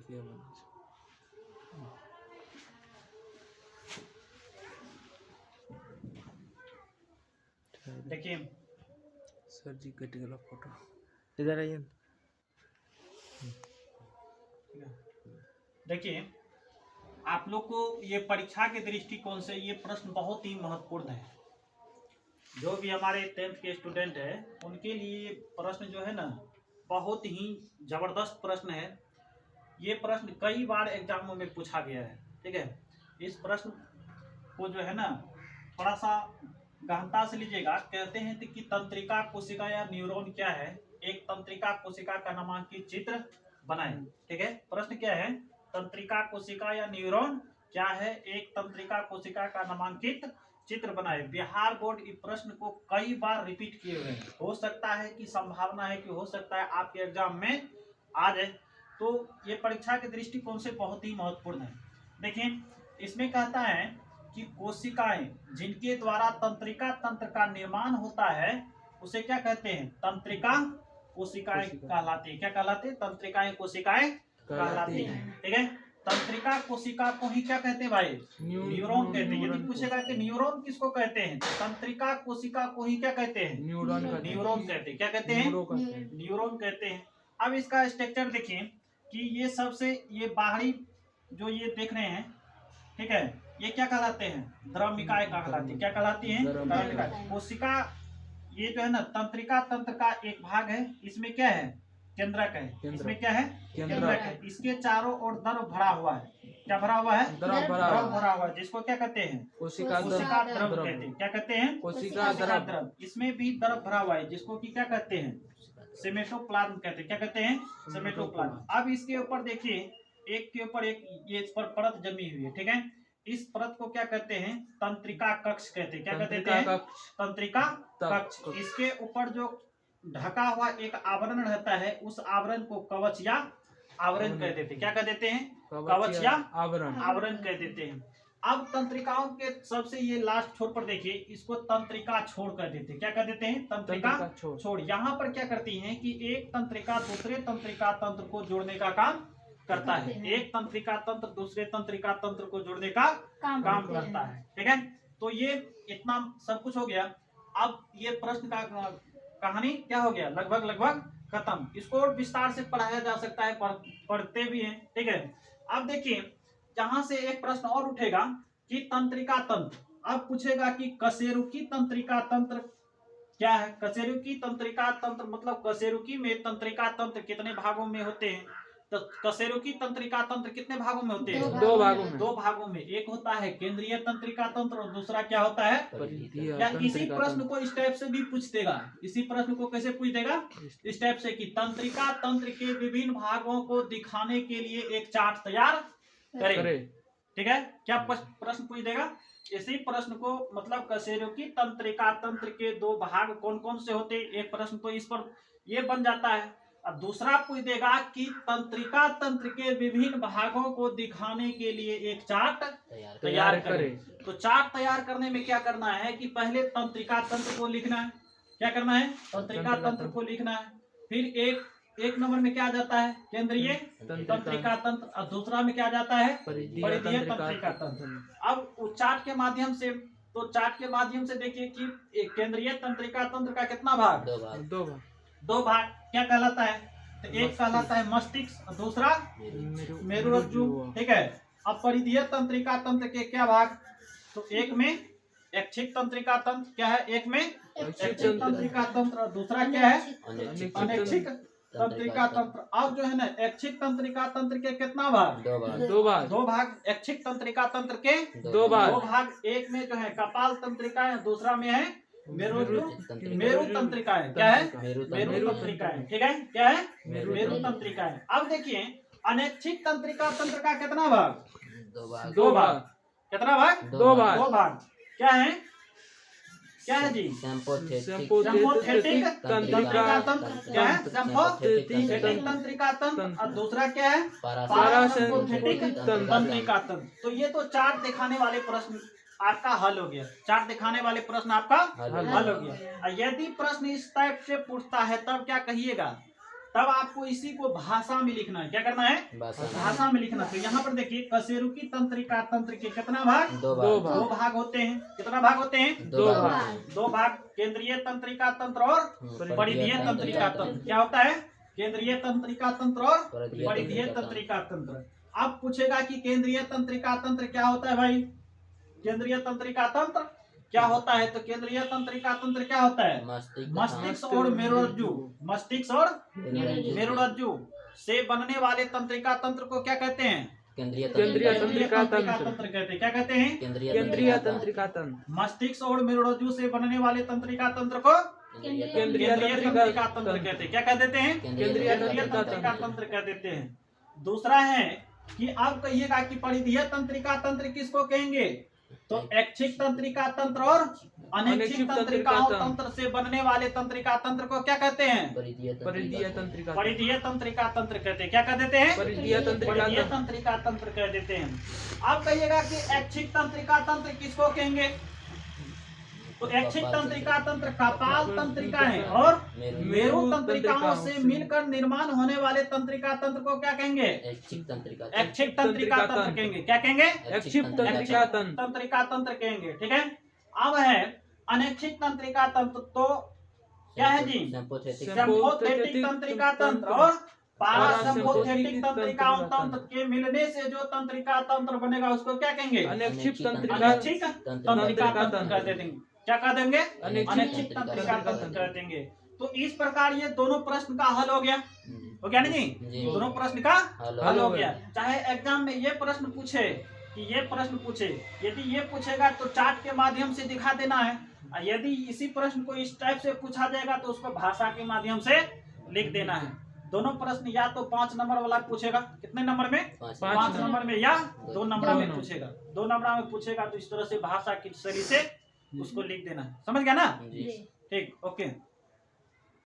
किया मैंने। देखिए सर जी कट गया फोटो, इधर आइए। देखिए आप लोग को ये परीक्षा के दृष्टिकोण से ये प्रश्न बहुत ही महत्वपूर्ण है। जो भी हमारे 10th के स्टूडेंट है उनके लिए प्रश्न जो है ना बहुत ही जबरदस्त प्रश्न है। ये प्रश्न कई बार एग्जामों में पूछा गया है। ठीक है, इस प्रश्न को जो है ना थोड़ा सा गहनता से लीजिएगा। कहते हैं कि तंत्रिका कोशिका या न्यूरॉन क्या है, एक तंत्रिका कोशिका का नामांकित चित्र बनाए। ठीक है, प्रश्न क्या है, तंत्रिका कोशिका या न्यूरॉन क्या है, एक तंत्रिका कोशिका का नामांकित चित्र बनाए। बिहार बोर्ड इस प्रश्न को कई बार रिपीट किए हुए हैं। हो सकता है कि संभावना है कि हो सकता है आपके एग्जाम में आ जाए, तो ये परीक्षा के दृष्टिकोण से बहुत ही महत्वपूर्ण है। देखिए इसमें कहता है कि कोशिकाएं जिनके द्वारा तंत्रिका तंत्र का निर्माण होता है उसे क्या कहते हैं, तंत्रिका कोशिकाएं कहलाती है। क्या कहलाती है, तंत्रिकाएं कोशिकाएं कहलाती है। ठीक है, तंत्रिका कोशिका को ही क्या कहते हैं भाई, न्यूरॉन कहते हैं। यदि पूछेगा कि न्यूरॉन किसको कहते हैं, तो तंत्रिका कोशिका को ही क्या कहते हैं, न्यूरॉन कहते हैं। क्या कहते हैं, न्यूरॉन कहते हैं। अब इसका स्ट्रक्चर देखिए कि ये सबसे ये बाहरी जो ये देख रहे हैं, ठीक है, ये क्या कहलाते हैं, द्रव्यनिकाय कहलाती है। क्या कहलाती है, द्रव्यनिकाय। कोशिका ये जो है ना तंत्रिका तंत्र का एक भाग है। इसमें क्या है, केंद्रक है। इसमें क्या है, केंद्रक है। इसके चारों ओर द्रव भरा हुआ है। क्या भरा हुआ है, द्रव भरा हुआ है, जिसको क्या कहते हैं, कोशिका द्रव कहते हैं। क्या कहते हैं, कोशिका द्रव। इसमें भी द्रव भरा हुआ है, जिसको कि क्या कहते हैं, सेमेटोप्लाज्म कहते हैं। क्या कहते हैं, सेमेटोप्लाज्म। अब इसके ऊपर देखिए एक के ऊपर एक ये इस पर परत जमी हुई है। ठीक है, इस परत को क्या कहते हैं, तंत्रिका कक्ष कहते हैं। क्या कहते हैं, तंत्रिका कक्ष। इसके ऊपर जो ढका हुआ एक आवरण रहता है उस आवरण को कवच या आवरण कह देते हैं। क्या कह देते हैं, कवच या आवरण कह देते हैं। अब तंत्रिकाओं के सबसे ये लास्ट छोर पर देखिए, इसको तंत्रिका छोड़ कर देते हैं। क्या कर देते हैं, तंत्रिका छोड़। यहाँ पर क्या करती हैं कि एक तंत्रिका दूसरे तंत्रिका तंत्र को जोड़ने का काम करता है। एक तंत्रिका तंत्र दूसरे तंत्रिका तंत्र को जोड़ने का काम करता है। ठीक है, तो ये इतना सब कुछ हो गया। अब ये प्रश्न का कहानी क्या हो गया, लगभग खत्म। इसको और विस्तार से पढ़ाया जा सकता है, पढ़ते भी हैं। ठीक है, अब देखिए जहां से एक प्रश्न और उठेगा कि तंत्रिका तंत्र। अब पूछेगा कि कशेरुकी तंत्रिका तंत्र क्या है। कशेरुकी तंत्रिका तंत्र मतलब कशेरुकी में तंत्रिका तंत्र कितने भागों में होते हैं, तो कशेरुकी तंत्रिका तंत्र कितने भागों में होते हैं, दो भागों में। एक होता है केंद्रीय तंत्रिका तंत्र और दूसरा क्या होता है, या इसी प्रश्न को इस टाइप से भी पूछ देगा। इसी प्रश्न को कैसे पूछ देगा, इस टाइप से कि तंत्रिका तंत्र के विभिन्न भागों को दिखाने के लिए एक चार्ट तैयार करें। ठीक है, क्या प्रश्न पूछ देगा, इसी प्रश्न को मतलब कशेरुकी तंत्रिका तंत्र के दो भाग कौन कौन से होते, एक प्रश्न तो इस पर ये बन जाता है। अब दूसरा पूछ देगा कि तंत्रिका तंत्र के विभिन्न भागों को दिखाने के लिए एक चार्ट तैयार करें। तो चार्ट तैयार करने में क्या करना है कि पहले तंत्रिका तंत्र को लिखना है। क्या करना है, तंत्रिका तंत्र को लिखना है। फिर एक नंबर में क्या जाता है, केंद्रीय तंत्रिका तंत्र, और दूसरा में क्या जाता है, परिधीय तंत्रिका तंत्र। अब चार्ट के माध्यम से, तो चार्ट के माध्यम से देखिए कि केंद्रीय तंत्रिका तंत्र का कितना भाग, दो भाग। क्या कहलाता है, तो एक कहलाता है मस्तिष्क, दूसरा मेरुरज्जु। ठीक है, अब परिधीय तंत्रिका तंत्र के क्या भाग, तो एक में ऐच्छिक तंत्रिका तंत्र, क्या है, एक में ऐच्छिक तंत्रिका तंत्र और दूसरा क्या है, अनैच्छिक तंत्रिका तंत्र। अब जो है ना ऐच्छिक तंत्रिका तंत्र के कितना भाग, दो भाग। ऐच्छिक तंत्रिका तंत्र के दो भाग। एक में जो है कपाल तंत्रिका है, दूसरा में है मेरु तंत्रिकाएं। क्या है, मेरु तंत्रिकाएं। ठीक है, क्या है, मेरु तंत्रिकाएं। अब देखिए अनैच्छिक तंत्रिका तंत्र का कितना भाग, दो भाग। कितना भाग, दो भाग। क्या है, क्या है जी, सिम्पोथेटिक तंत्रिका तंत्र। क्या है, सिम्पोथेटिक तंत्रिका तंत्र, और दूसरा क्या है, पैरासिम्पोथेटिक तंत्रिका तंत्र। तो ये तो चार्ट दिखाने वाले प्रश्न आपका हल हो गया। चार्ट दिखाने वाले प्रश्न आपका हल हो गया। यदि प्रश्न इस टाइप से पूछता है तब क्या कहिएगा, तब आपको इसी को भाषा में लिखना है। क्या करना है? भाषा में लिखना। तो यहाँ पर देखिए कशेरुकी तंत्रिका तंत्र के कितना भाग? दो भाग होते हैं। कितना भाग होते हैं? 2 भाग। 2 भाग। केंद्रीय तंत्रिका तंत्र और परिधीय तंत्रिका तंत्र। क्या होता है? केंद्रीय तंत्रिका तंत्र और परिधीय तंत्रिका तंत्र। अब पूछेगा कि केंद्रीय तंत्रिका तंत्र क्या होता है भाई? केंद्रीय तंत्रिका तंत्र क्या होता है? तो केंद्रीय तंत्रिका तंत्र क्या होता है? मस्तिष्क और मेरुरज्जु, मस्तिष्क और मेरुरज्जु से बनने वाले तंत्रिका तंत्र को क्या कहते हैं? केंद्रीय तंत्रिका तंत्र कहते हैं। क्या कहते हैं? केंद्रीय तंत्रिका तंत्र। मस्तिष्क और मेरुरज्जु से बनने वाले तंत्रिका तंत्र को केंद्रीय तंत्रिका तंत्र कहते हैं। क्या कह देते हैं? केंद्रीय तंत्रिका तंत्र कह देते हैं। दूसरा है कि आप कहिएगा कि परिधीय तंत्रिका तंत्र किसको कहेंगे? तो ऐच्छिक तंत्रिका तंत्र और अनैच्छिक तंत्रिका तंत्र से बनने वाले तंत्रिका तंत्र को क्या कहते हैं? परिधीय तंत्रिका तंत्र कहते हैं। क्या कह देते हैं? परिधीय तंत्रिका तंत्र कह देते हैं। आप कहिएगा कि ऐच्छिक तंत्रिका तंत्र किसको कहेंगे? तो ऐच्छिक तंत्रिका तंत्र कपाल तंत्रिका है और मेरु तंत्रिकाओं से मिलकर निर्माण होने वाले तंत्रिका तंत्र को क्या कहेंगे? ऐच्छिक तंत्रिका तंत्र कहेंगे। क्या कहेंगे? ऐच्छिक तंत्रिका तंत्र कहेंगे। ठीक है। अब है अनैच्छिक तंत्रिका तंत्र। तो क्या है जी? सिम्फोथेटिक तंत्रिका तंत्र और पारासिम्फोथेटिक तंत्रिका तंत्र के मिलने से जो तंत्रिका तंत्र बनेगा उसको क्या कहेंगे? अनैच्छिक तंत्रिका तंत्र कह देंगे। क्या कह देंगे? अनैच्छिक तंत्रिका तंत्र कह देंगे। तो इस प्रकार ये दोनों प्रश्न का हल हो गया। हो गया ना जी? दोनों प्रश्न का हल हो गया। चाहे एग्जाम में ये प्रश्न पूछे कि ये प्रश्न पूछे, यदि ये पूछेगा तो चार्ट के माध्यम से दिखा देना है। यदि इसी प्रश्न को इस टाइप से पूछा जाएगा तो उसको भाषा के माध्यम से लिख देना है। दोनों प्रश्न या तो 5 नंबर वाला पूछेगा। कितने नंबर में? 5 नंबर में, या 2 नंबर में पूछेगा। 2 नंबर में पूछेगा तो इस तरह से भाषा की शैली से उसको लिख देना। समझ गया ना? ठीक, ओके।